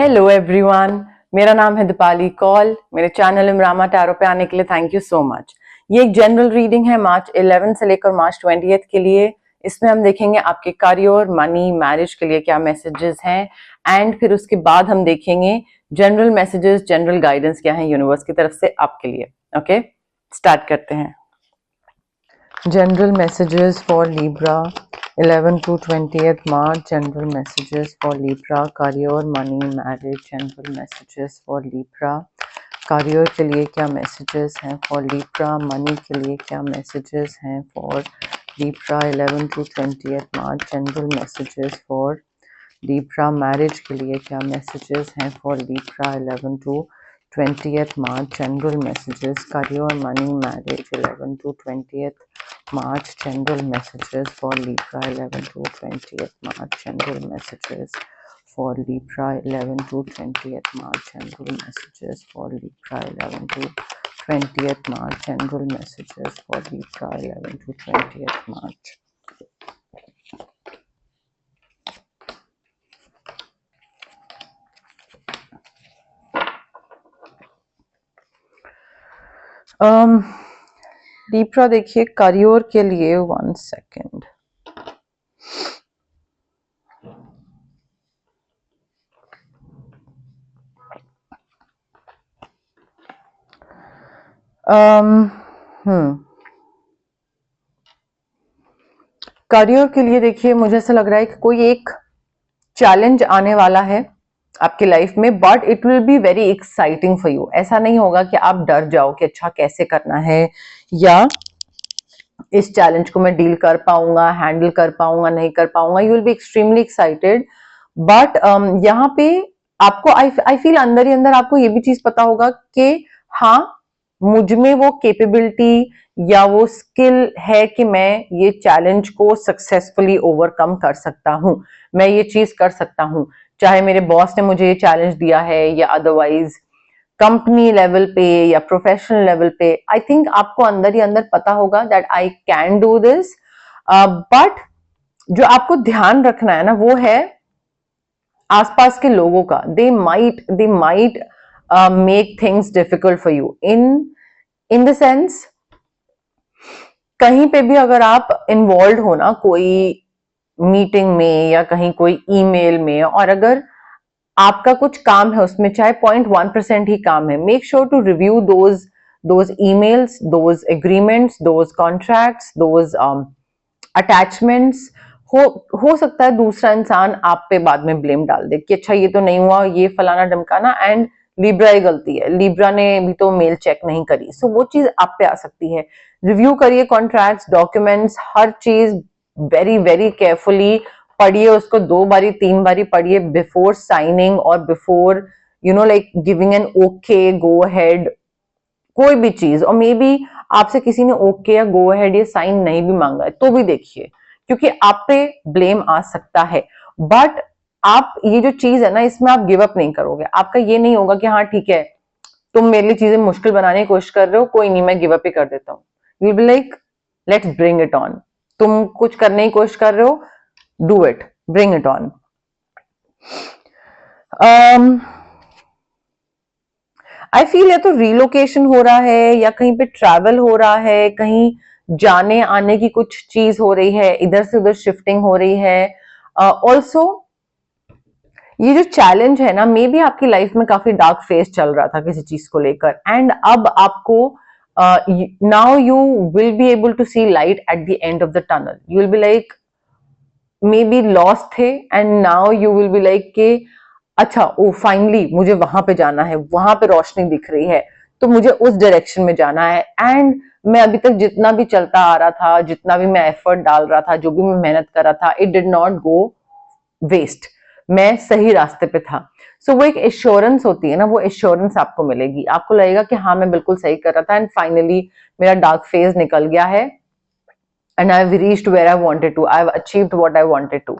Hello everyone, मेरा नाम है दीपाली कौल। मेरे चैनल इमरामा टैरो पे आने के लिए थैंक यू सो मच। ये एक जनरल रीडिंग है मार्च 11 से लेकर मार्च 20 के लिए। इसमें हम देखेंगे आपके करियर, मनी, मैरिज के लिए क्या मैसेजेस हैं, एंड फिर उसके बाद हम देखेंगे जनरल मैसेजेस, जनरल गाइडेंस क्या है यूनिवर्स की तरफ से आपके लिए। ओके, स्टार्ट करते हैं। General messages for Libra 11 to 20th March, general messages for Libra, career, money, marriage, general messages for Libra, career के लिए क्या messages हैं for Libra, money के लिए क्या messages हैं for Libra 11 to 20th March, general messages for Libra, marriage के लिए क्या messages हैं for Libra 11 to 20th March, general messages, career, money, marriage 11 to 20th March, general messages for Libra 11 to 20th March, general messages for Libra 11 to 20th March, general messages for Libra 11 to 20th March, general messages for Libra 11 to 20th March. Libra देखिए career के लिए 1 second. Career के लिए देखिए मुझे ऐसा लग रहा है कि कोई एक चैलेंज आने वाला है आपकी लाइफ में, but it will be very exciting for you. ऐसा नहीं होगा कि आप डर जाओ कि अच्छा कैसे करना है, या इस चैलेंज को मैं डील कर पाऊंगा, हैंडल कर पाऊंगा, नहीं कर पाऊंगा। You will be extremely excited, but यहाँ पे आपको आई फील अंदर ही अंदर आपको ये भी चीज पता होगा कि हाँ, मुझ में वो कैपेबिलिटी या वो स्किल है कि मैं ये चैलेंज को सक्सेसफुली ओवरकम कर सकता हूँ, मैं ये चीज कर सकता हूँ। चाहे मेरे बॉस ने मुझे ये चैलेंज दिया है या अदरवाइज कंपनी लेवल पे या प्रोफेशनल लेवल पे, आई थिंक आपको अंदर ही अंदर पता होगा that I can do this. But जो आपको ध्यान रखना है ना वो है आसपास के लोगों का। They might make things difficult for you in the sense, कहीं पे भी अगर आप इन्वॉल्व हो ना कोई मीटिंग में या कहीं कोई ईमेल में, और अगर आपका कुछ काम है उसमें चाहे 0.1% ही काम है, make sure to review those emails, those agreements, those contracts, those attachments. हो सकता है दूसरा इंसान आप पे बाद में ब्लेम डाल दे कि अच्छा ये तो नहीं हुआ, ये फलाना ढमकाना, एंड लिब्रा की गलती है, लिब्रा ने भी तो मेल चेक नहीं करी। सो वो चीज आप पे आ सकती है। रिव्यू करिए कॉन्ट्रैक्ट्स, डॉक्यूमेंट्स, हर चीज वेरी वेरी केयरफुली पढ़िए, उसको 2 बारी 3 बारी पढ़िए बिफोर साइनिंग और before like giving an okay, go ahead, कोई भी चीज। और मे बी आपसे किसी ने ओके या गो अहेड या साइन नहीं भी मांगा है तो भी देखिए, क्योंकि आप पे ब्लेम आ सकता है। बट आप ये जो चीज है ना इसमें आप गिव अप नहीं करोगे। आपका ये नहीं होगा कि हाँ ठीक है तुम मेरे लिए चीजें मुश्किल बनाने की कोशिश कर रहे हो, कोई नहीं मैं गिव अप ही कर देता हूँ। You will be like let's bring it on. तुम कुछ करने की कोशिश कर रहे हो, do it, bring it on. I feel या तो रिलोकेशन हो रहा है या कहीं पे ट्रैवल हो रहा है, कहीं जाने आने की कुछ चीज हो रही है, इधर से उधर शिफ्टिंग हो रही है। ऑल्सो ये जो चैलेंज है ना, मे बी आपकी लाइफ में काफी डार्क फेज चल रहा था किसी चीज को लेकर, एंड अब आपको now you will be able to see light at the end of the tunnel. You will be like maybe lost there and now you will be like के अच्छा ओ फाइनली मुझे वहां पे जाना है, वहां पे रोशनी दिख रही है तो मुझे उस डायरेक्शन में जाना है। एंड मैं अभी तक जितना भी चलता आ रहा था, जितना भी मैं एफर्ट डाल रहा था, जो भी मैं मेहनत कर रहा था, it did not go waste, मैं सही रास्ते पे था। सो वो एक एश्योरेंस होती है ना, वो एश्योरेंस आपको मिलेगी, आपको लगेगा कि हाँ मैं बिल्कुल सही कर रहा था एंड फाइनली मेरा डार्क फेज निकल गया है and I have reached where I wanted to, I have achieved what I wanted to.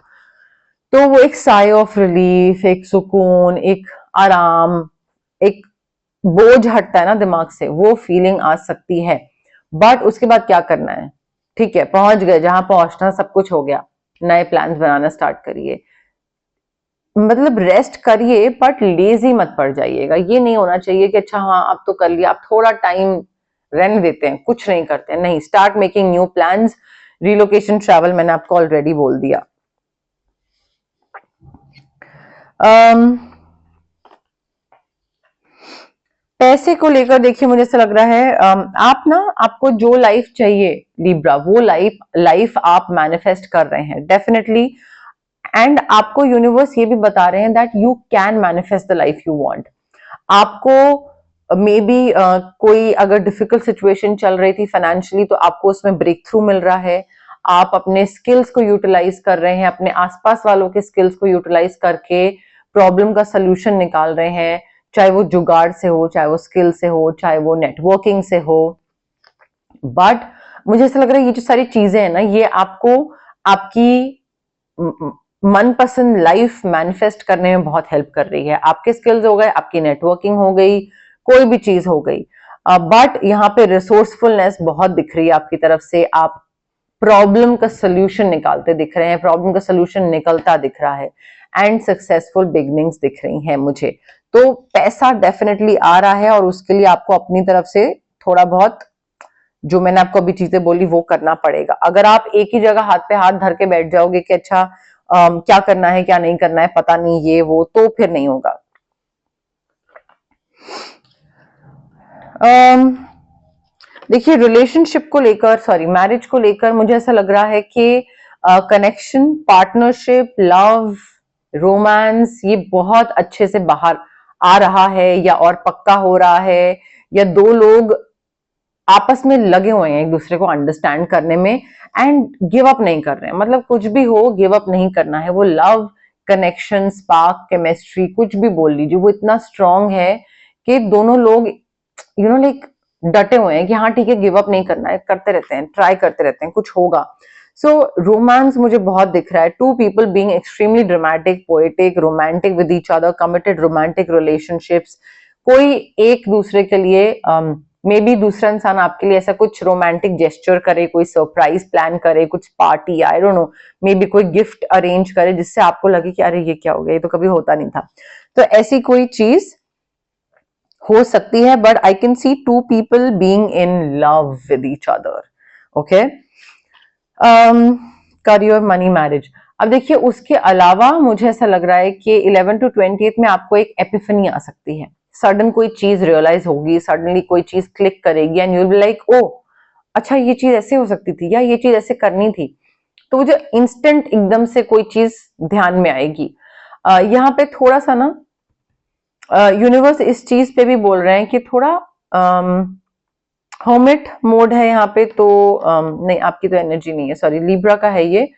तो वो एक साई ऑफ रिलीफ, एक सुकून, एक आराम, एक बोझ हटता है ना दिमाग से, वो फीलिंग आ सकती है। बट उसके बाद क्या करना है, ठीक है पहुंच गए जहां पहुंचना, सब कुछ हो गया, नए प्लान्स बनाना स्टार्ट करिए। मतलब रेस्ट करिए बट लेजी मत पड़ जाइएगा। ये नहीं होना चाहिए कि अच्छा हाँ अब तो कर लिया, अब थोड़ा टाइम रहने देते हैं, कुछ नहीं करते हैं। नहीं, start making new plans. Relocation, travel मैंने आपको ऑलरेडी बोल दिया। पैसे को लेकर देखिए मुझे ऐसा लग रहा है आप ना, आपको जो लाइफ चाहिए लिब्रा, वो लाइफ आप मैनिफेस्ट कर रहे हैं डेफिनेटली। एंड आपको यूनिवर्स ये भी बता रहे हैं that you can manifest the life you want. आपको मे बी कोई अगर डिफिकल्ट सिचुएशन चल रही थी फाइनेंशियली, तो आपको उसमें ब्रेक थ्रू मिल रहा है। आप अपने स्किल्स को यूटिलाइज कर रहे हैं, अपने आसपास वालों के स्किल्स को यूटिलाइज करके प्रॉब्लम का सोल्यूशन निकाल रहे हैं, चाहे वो जुगाड़ से हो, चाहे वो स्किल से हो, चाहे वो नेटवर्किंग से हो। बट मुझे ऐसा लग रहा है ये जो सारी चीजें हैं ना, ये आपको आपकी मनपसंद लाइफ मैनिफेस्ट करने में बहुत हेल्प कर रही है। आपके स्किल्स हो गए, आपकी नेटवर्किंग हो गई, कोई भी चीज हो गई। बट यहाँ पे रिसोर्सफुलनेस बहुत दिख रही है आपकी तरफ से। आप प्रॉब्लम का सोल्यूशन निकालते दिख रहे हैं, प्रॉब्लम का सोल्यूशन निकलता दिख रहा है, एंड सक्सेसफुल बिगनिंग्स दिख रही हैं मुझे। तो पैसा डेफिनेटली आ रहा है और उसके लिए आपको अपनी तरफ से थोड़ा बहुत जो मैंने आपको अभी चीजें बोली वो करना पड़ेगा। अगर आप एक ही जगह हाथ पे हाथ धर के बैठ जाओगे कि अच्छा क्या करना है क्या नहीं करना है पता नहीं ये वो, तो फिर नहीं होगा। देखिए रिलेशनशिप को लेकर, सॉरी मैरिज को लेकर मुझे ऐसा लग रहा है कि कनेक्शन, पार्टनरशिप, लव, रोमांस ये बहुत अच्छे से बाहर आ रहा है या और पक्का हो रहा है, या दो लोग आपस में लगे हुए हैं एक दूसरे को अंडरस्टैंड करने में एंड गिव अप नहीं कर रहे हैं। मतलब कुछ भी हो गिव अप नहीं करना है। वो लव, कनेक्शन, स्पार्क, केमिस्ट्री कुछ भी बोल लीजिए, वो इतना स्ट्रांग है कि दोनों लोग लाइक डटे हुए हैं कि हाँ ठीक है गिव अप नहीं करना है, करते रहते हैं, ट्राई करते रहते हैं, कुछ होगा। सो रोमांस मुझे बहुत दिख रहा है। Two people being extremely dramatic, poetic, romantic with each other, committed romantic relationships. कोई एक दूसरे के लिए मे बी दूसरा इंसान आपके लिए ऐसा कुछ रोमांटिक जेस्चर करे, कोई सरप्राइज प्लान करे, कुछ party, I don't know, may be कोई गिफ्ट अरेंज करे जिससे आपको लगे कि अरे ये क्या हो गया, ये तो कभी होता नहीं था। तो ऐसी कोई चीज हो सकती है, but I can see two people being in love with each other. Okay, career, money, marriage. अब देखिए उसके अलावा मुझे ऐसा लग रहा है कि 11 to 20 में आपको एक एपिफनी आ सकती है। सडन कोई चीज रियलाइज होगी, सडनली कोई चीज क्लिक करेगी and you will be like oh अच्छा ये चीज ऐसे हो सकती थी, या ये चीज ऐसे करनी थी। तो वो जो इंस्टेंट एकदम से कोई चीज ध्यान में आएगी। यहाँ पे थोड़ा सा ना यूनिवर्स इस चीज पे भी बोल रहे हैं कि थोड़ा हर्मिट मोड है यहाँ पे। तो नहीं आपकी तो एनर्जी नहीं है, सॉरी लिब्रा का है ये।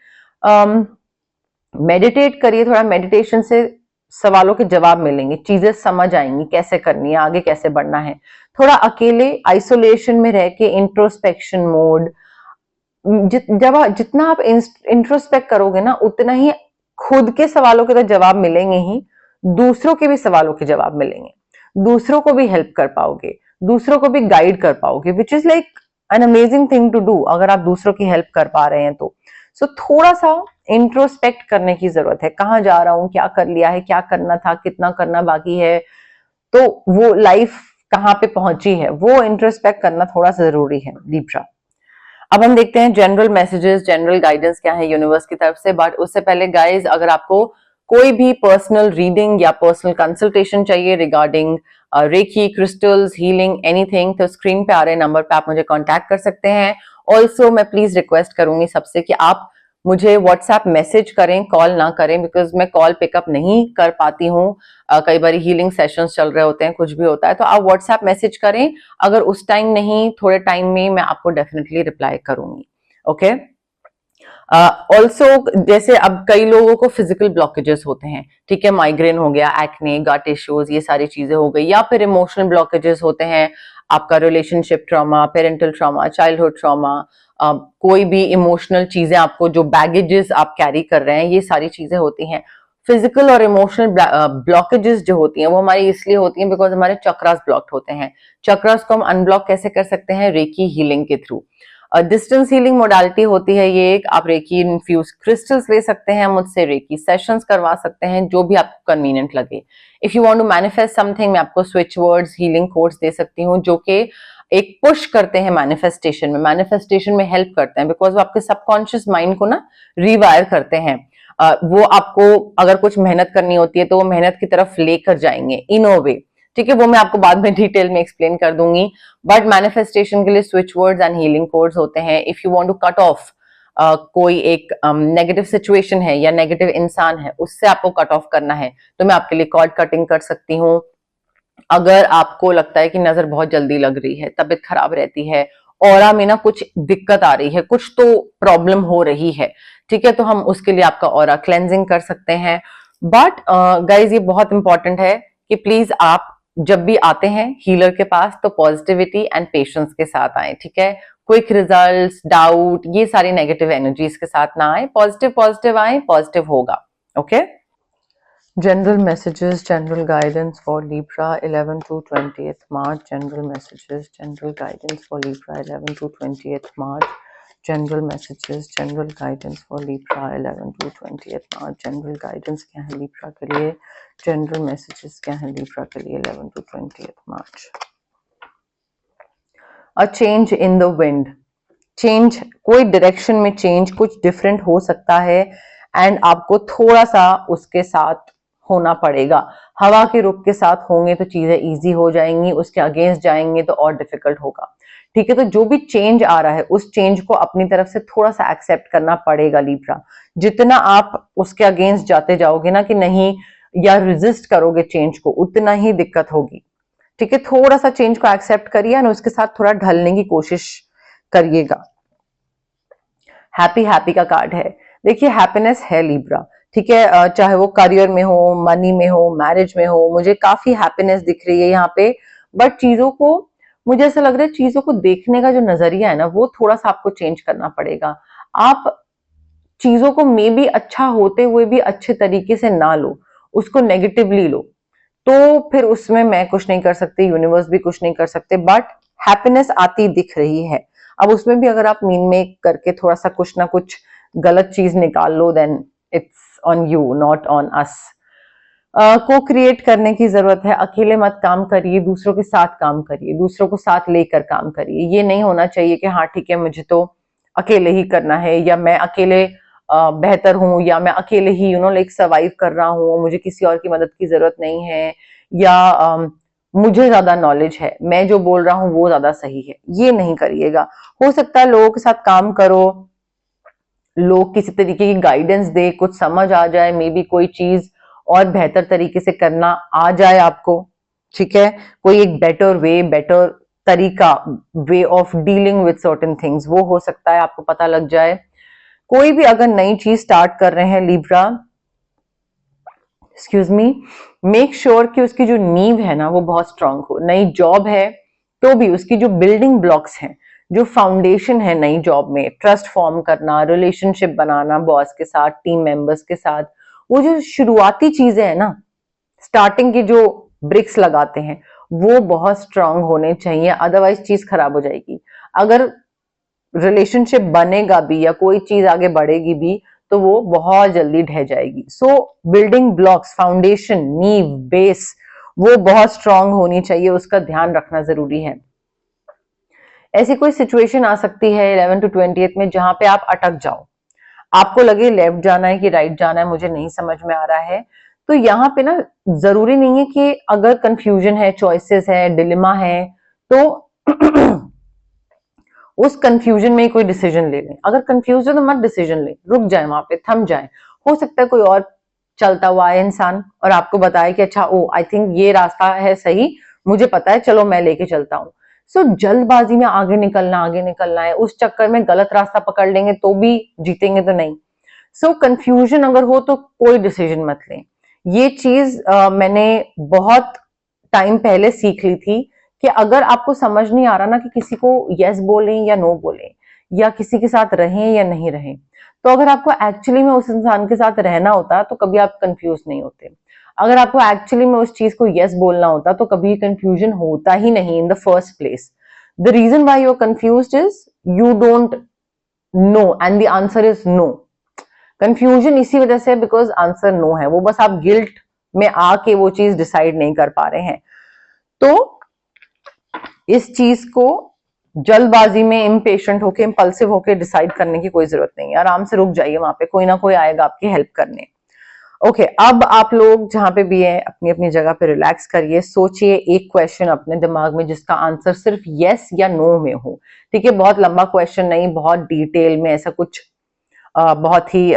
मेडिटेट करिए, थोड़ा मेडिटेशन से सवालों के जवाब मिलेंगे, चीजें समझ आएंगी कैसे करनी है, आगे कैसे बढ़ना है। थोड़ा अकेले आइसोलेशन में रह के इंट्रोस्पेक्शन मोड, जितना आप इंट्रोस्पेक्ट करोगे ना उतना ही खुद के सवालों के तो जवाब मिलेंगे ही, दूसरों के भी सवालों के जवाब मिलेंगे, दूसरों को भी हेल्प कर पाओगे, दूसरों को भी गाइड कर पाओगे, which is like an amazing thing to do अगर आप दूसरों की हेल्प कर पा रहे हैं तो। सो थोड़ा सा इंट्रोस्पेक्ट करने की जरूरत है, कहाँ जा रहा हूँ, क्या कर लिया है, क्या करना था, कितना करना बाकी है, तो वो लाइफ कहाँ पे पहुंची है, वो इंट्रोस्पेक्ट करना थोड़ा सा जरूरी है लिब्रा। अब हम देखते हैं जनरल मैसेजेस, जनरल गाइडेंस क्या है यूनिवर्स की तरफ से। बट उससे पहले गाइज, अगर आपको कोई भी पर्सनल रीडिंग या पर्सनल कंसल्टेशन चाहिए regarding reiki, crystals, healing, anything, तो स्क्रीन पे आ रहे नंबर पे आप मुझे कांटेक्ट कर सकते हैं। ऑल्सो मैं प्लीज रिक्वेस्ट करूंगी सबसे कि आप मुझे व्हाट्सएप मैसेज करें, कॉल ना करें, बिकॉज मैं कॉल पिकअप नहीं कर पाती हूँ। कई बार हीलिंग सेशंस चल रहे होते हैं, कुछ भी होता है, तो आप व्हाट्सएप मैसेज करें। अगर उस टाइम नहीं, थोड़े टाइम में मैं आपको डेफिनेटली रिप्लाई करूंगी। ओके, ऑल्सो जैसे अब कई लोगों को फिजिकल ब्लॉकेजेस होते हैं, ठीक है, माइग्रेन हो गया, एक्ने, गट इश्यूज, ये सारी चीजें हो गई, या फिर इमोशनल ब्लॉकेजेस होते हैं, आपका relationship trauma, parental trauma, childhood trauma, कोई भी इमोशनल चीजें आपको जो बैगेजेस आप कैरी कर रहे हैं, ये सारी चीजें होती हैं। फिजिकल और इमोशनल ब्लॉकेजेस जो होती हैं वो हमारी इसलिए होती हैं बिकॉज हमारे चक्रास ब्लॉक्ड होते हैं। चक्रास को हम अनब्लॉक कैसे कर सकते हैं? रेकी हीलिंग के थ्रू। डिस्टेंस हीलिंग मोडालिटी होती है ये एक, आप रेकी इन्फ्यूज क्रिस्टल्स ले सकते हैं मुझसे, रेकी सेशंस करवा सकते हैं, जो भी आपको कन्वीनियंट लगे। If you want to manifest something, मैं आपको स्विच वर्ड्स, हीलिंग कोड्स दे सकती हूँ जो कि एक पुश करते हैं मैनिफेस्टेशन में हेल्प करते हैं, बिकॉज वो आपके सबकॉन्शियस माइंड को ना रिवायर करते हैं। वो आपको अगर कुछ मेहनत करनी होती है तो वो मेहनत की तरफ लेकर जाएंगे इन अ वे, ठीक है, वो मैं आपको बाद में डिटेल में एक्सप्लेन कर दूंगी। बट मैनिफेस्टेशन के लिए switch words and healing codes होते हैं। If you want to cut off कोई एक नेगेटिव सिचुएशन है या नेगेटिव इंसान है, उससे आपको कट ऑफ करना है, तो मैं आपके लिए कॉर्ड कटिंग कर सकती हूँ। अगर आपको लगता है कि नजर बहुत जल्दी लग रही है, तबीयत खराब रहती है, ऑरा में ना कुछ दिक्कत आ रही है, कुछ तो प्रॉब्लम हो रही है, ठीक है, तो हम उसके लिए आपका ऑरा क्लेंजिंग कर सकते हैं। बट गाइज ये बहुत इंपॉर्टेंट है कि प्लीज आप जब भी आते हैं हीलर के पास तो पॉजिटिविटी एंड पेशेंस के साथ आए, ठीक है। क्विक रिजल्ट्स, डाउट, ये सारी नेगेटिव एनर्जीज के साथ ना आए, पॉजिटिव पॉजिटिव आए, पॉजिटिव होगा। Okay, general messages, general guidance for Libra 11 to 20th March. General messages, general guidance for Libra 11 to 20th March. General messages, general guidance for Libra 11 to 20th March. General guidance क्या है Libra के लिए, general messages क्या है Libra के लिए 11 to 20th March. A change in the wind. Change, कोई direction में चेंज, कुछ डिफरेंट हो सकता है एंड आपको थोड़ा सा उसके साथ होना पड़ेगा। हवा के रुख के साथ होंगे तो चीजें इजी हो जाएंगी, उसके अगेंस्ट जाएंगे तो और डिफिकल्ट होगा, ठीक है। तो जो भी चेंज आ रहा है उस चेंज को अपनी तरफ से थोड़ा सा एक्सेप्ट करना पड़ेगा लीब्रा। जितना आप उसके अगेंस्ट जाते जाओगे ना कि नहीं, या रेजिस्ट करोगे चेंज को, उतना ही दिक्कत होगी, ठीक है। थोड़ा सा चेंज को एक्सेप्ट करिए और उसके साथ थोड़ा ढलने की कोशिश करिएगा। हैप्पी का कार्ड है, देखिए हैप्पीनेस है लीब्रा, ठीक है, चाहे वो करियर में हो, मनी में हो, मैरिज में हो, मुझे काफी हैप्पीनेस दिख रही है यहाँ पे। बट चीजों को, मुझे ऐसा लग रहा है चीजों को देखने का जो नजरिया है ना वो थोड़ा सा आपको चेंज करना पड़ेगा। आप चीजों को मे बी अच्छा होते हुए भी अच्छे तरीके से ना लो, उसको नेगेटिवली लो, तो फिर उसमें मैं कुछ नहीं कर सकती, यूनिवर्स भी कुछ नहीं कर सकते। बट हैप्पीनेस आती दिख रही है। अब उसमें भी अगर आप मीन में करके थोड़ा सा कुछ ना कुछ गलत चीज निकाल लो, then it's on you not on us. को क्रिएट करने की जरूरत है, अकेले मत काम करिए, दूसरों के साथ काम करिए, दूसरों को साथ लेकर काम करिए। ये नहीं होना चाहिए कि हाँ ठीक है मुझे तो अकेले ही करना है, या मैं अकेले बेहतर हूं, या मैं अकेले ही लाइक सर्वाइव कर रहा हूं, मुझे किसी और की मदद की जरूरत नहीं है, या मुझे ज्यादा नॉलेज है, मैं जो बोल रहा हूं वो ज्यादा सही है। ये नहीं करिएगा। हो सकता है लोगों के साथ काम करो, लोग किसी तरीके की गाइडेंस दे, कुछ समझ आ जाए, मे बी कोई चीज और बेहतर तरीके से करना आ जाए आपको, ठीक है। कोई एक बेटर वे, बेटर तरीका, way of dealing with certain things, वो हो सकता है आपको पता लग जाए। कोई भी अगर नई चीज स्टार्ट कर रहे हैं Libra, excuse me, make sure कि उसकी जो नींव है ना वो बहुत स्ट्रांग हो। नई जॉब है तो भी उसकी जो बिल्डिंग ब्लॉक्स हैं, जो फाउंडेशन है नई जॉब में, ट्रस्ट फॉर्म करना, रिलेशनशिप बनाना बॉस के साथ, टीम मेंबर्स के साथ, वो जो शुरुआती चीजें है ना, स्टार्टिंग की जो ब्रिक्स लगाते हैं वो बहुत स्ट्रांग होने चाहिए, अदरवाइज चीज खराब हो जाएगी। अगर रिलेशनशिप बनेगा भी या कोई चीज आगे बढ़ेगी भी तो वो बहुत जल्दी ढह जाएगी। सो बिल्डिंग ब्लॉक्स, फाउंडेशन, नींव, बेस, वो बहुत स्ट्रांग होनी चाहिए, उसका ध्यान रखना जरूरी है। ऐसी कोई सिचुएशन आ सकती है 11 to 20th में जहां पे आप अटक जाओ, आपको लगे लेफ्ट जाना है कि राइट जाना है, मुझे नहीं समझ में आ रहा है। तो यहाँ पे ना जरूरी नहीं है कि अगर कंफ्यूजन है, चॉइसेस है, डिलेमा है, तो उस कंफ्यूजन में कोई डिसीजन ले लें। अगर कंफ्यूज हो तो मत डिसीजन ले, रुक जाए, वहां पे थम जाए। हो सकता है कोई और चलता हुआ है इंसान और आपको बताए कि अच्छा ओ आई थिंक ये रास्ता है सही, मुझे पता है, चलो मैं लेके चलता हूँ। सो जल्दबाजी में आगे निकलना है, उस चक्कर में गलत रास्ता पकड़ लेंगे तो भी जीतेंगे तो नहीं। सो कंफ्यूजन अगर हो तो कोई डिसीजन मत लें। ये चीज मैंने बहुत टाइम पहले सीख ली थी कि अगर आपको समझ नहीं आ रहा ना कि किसी को यस बोलें या नो बोलें, या किसी के साथ रहें या नहीं रहें, तो अगर आपको एक्चुअली में उस इंसान के साथ रहना होता तो कभी आप कंफ्यूज नहीं होते। अगर आपको एक्चुअली में उस चीज को यस बोलना होता तो कभी कंफ्यूजन होता ही नहीं in the first place. The reason why you are confused is you don't know and the answer is no. Confusion इसी वजह से बिकॉज आंसर नो है, वो बस आप गिल्ट में आके वो चीज डिसाइड नहीं कर पा रहे हैं। तो इस चीज को जल्दबाजी में इम्पेशेंट होके इंपल्सिव होके डिसाइड करने की कोई जरूरत नहीं है। आराम से रुक जाइए, वहां पे कोई ना कोई आएगा आपकी हेल्प करने। ओके अब आप लोग जहां पे भी हैं अपनी अपनी जगह पे रिलैक्स करिए, सोचिए एक क्वेश्चन अपने दिमाग में जिसका आंसर सिर्फ यस या नो में हो। ठीक है, बहुत लंबा क्वेश्चन नहीं, बहुत डिटेल में, ऐसा कुछ बहुत ही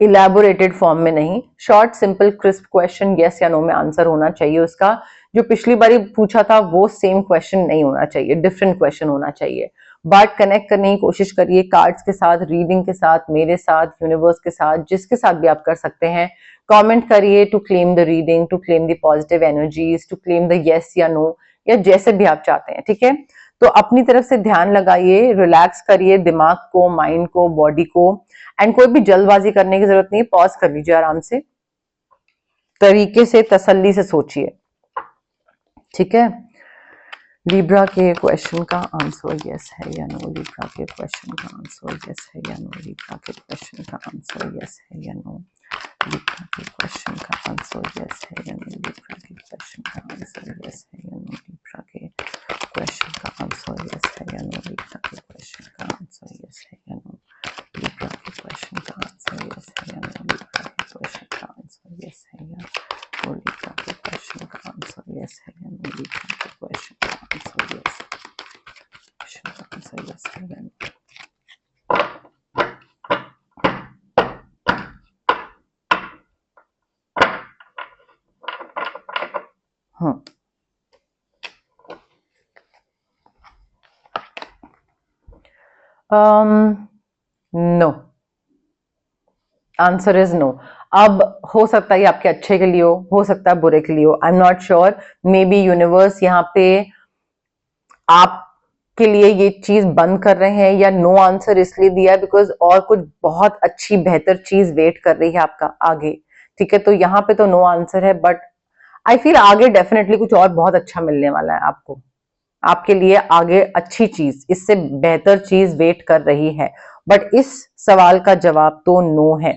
इलेबोरेटेड फॉर्म में नहीं, short simple crisp question, yes या नो में आंसर होना चाहिए उसका। जो पिछली बारी पूछा था वो सेम क्वेश्चन नहीं होना चाहिए, डिफरेंट क्वेश्चन होना चाहिए। बट कनेक्ट करने की कोशिश करिए कार्ड्स के साथ, रीडिंग के साथ, मेरे साथ, यूनिवर्स के साथ, जिसके साथ भी आप कर सकते हैं। कमेंट करिए to claim the reading, to claim the positive energies, to claim the yes या नो, या जैसे भी आप चाहते हैं। ठीक है, तो अपनी तरफ से ध्यान लगाइए, रिलैक्स करिए दिमाग को, माइंड को, बॉडी को, एंड कोई भी जल्दबाजी करने की जरूरत नहीं है। पॉज कर लीजिए, आराम से, तरीके से, तसल्ली से सोचिए। ठीक है, लिब्रा के क्वेश्चन का आंसर यस है या नो, लिब्रा के क्वेश्चन का आंसर यस है या नो, लिब्रा के क्वेश्चन का आंसर यस है या नो, लिब्रा के क्वेश्चन का आंसर यस है या नो, लिब्रा के क्वेश्चन का आंसर यस है या नो, लिब्रा के क्वेश्चन का आंसर यस है या नो, लिब्रा के क्वेश्चन का आंसर यस है या नो, लिब्रा के क्वेश्चन का आंसर यस है या नो, लिब्रा के क्वेश्चन का आंसर यस है या नो, लिब्रा के क्वेश्चन का आंसर यस है या नो, लिब्रा के क्वेश्चन का आंसर यस, क्वेश्चन का आंसर यस है या no. No, answer is no. अब हो सकता है आपके अच्छे के लिए हो सकता है बुरे के लिए हो, I am not sure. May be universe यहाँ पे आपके लिए ये चीज बंद कर रहे हैं, या नो आंसर इसलिए दिया है बिकॉज और कुछ बहुत अच्छी बेहतर चीज वेट कर रही है आपका आगे। ठीक है, तो यहाँ पे तो नो आंसर है, बट आई फील आगे डेफिनेटली कुछ और बहुत अच्छा मिलने वाला है आपको, आपके लिए आगे अच्छी चीज, इससे बेहतर चीज वेट कर रही है। बट इस सवाल का जवाब तो नो है।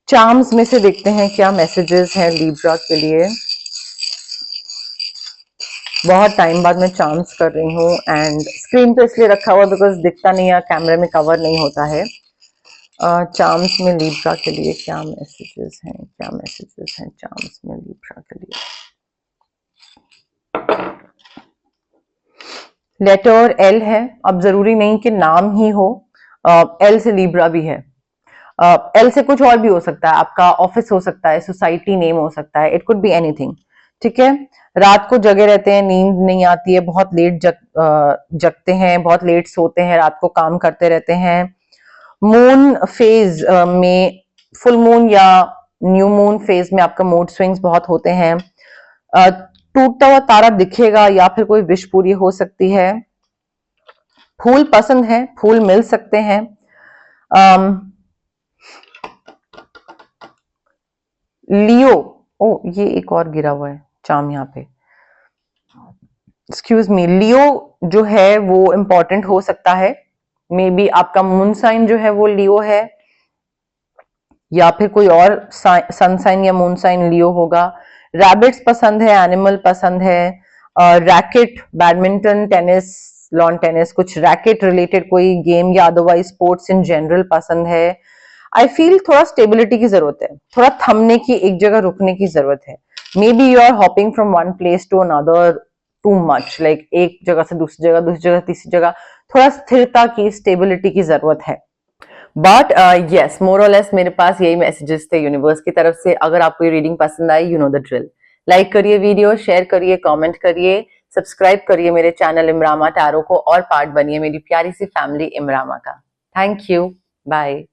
चार्म्स में से देखते हैं क्या मैसेजेस हैं लिब्रा के लिए। बहुत टाइम बाद मैं चार्म्स कर रही हूँ, एंड स्क्रीन पे इसलिए रखा हुआ बिकॉज दिखता नहीं है, कैमरे में कवर नहीं होता है। चार्म्स में लिब्रा के लिए क्या मैसेजेस हैं, क्या मैसेजेस हैं चार्म्स में लिब्रा के लिए। लेटर एल है, अब जरूरी नहीं कि नाम ही हो, एल से लिब्रा भी है। एल से कुछ और भी हो सकता है, आपका ऑफिस हो सकता है, सोसाइटी नेम हो सकता है, इट कुड बी एनीथिंग। ठीक है, रात को जगे रहते हैं, नींद नहीं आती है, बहुत लेट जगते हैं, बहुत लेट सोते हैं, रात को काम करते रहते हैं। मून फेज में, फुल मून या न्यू मून फेज में आपका मूड स्विंग्स बहुत होते हैं। टूटता हुआ तारा दिखेगा, या फिर कोई विश पूरी हो सकती है। फूल पसंद है, फूल मिल सकते हैं। लियो, ओ ये एक और गिरा हुआ है चाम यहाँ पे, एक्सक्यूज मी। लियो जो है वो इंपॉर्टेंट हो सकता है, मे बी आपका मून साइन जो है वो लियो है, या फिर कोई और सन साइन या मून साइन लियो होगा। रैबिट्स पसंद है, एनिमल पसंद है, racket, badminton, tennis, lawn tennis, कुछ रैकेट रिलेटेड कोई गेम या अदरवाइज स्पोर्ट्स इन जनरल पसंद है। आई फील थोड़ा स्टेबिलिटी की जरूरत है, थोड़ा थमने की, एक जगह रुकने की जरूरत है। Maybe you are hopping from one place to another too much, like एक जगह से दूसरी जगह, दूसरी जगह तीसरी जगह, थोड़ा स्थिरता की, स्टेबिलिटी की जरूरत है। बट यस, मोर और लेस मेरे पास यही मैसेजेस थे यूनिवर्स की तरफ से। अगर आपको ये रीडिंग पसंद आई, you know the drill, like करिए वीडियो, शेयर करिए, कमेंट करिए, सब्सक्राइब करिए मेरे चैनल इमरामा टैरो को, और पार्ट बनिए मेरी प्यारी सी फैमिली इमरामा का। Thank you, bye.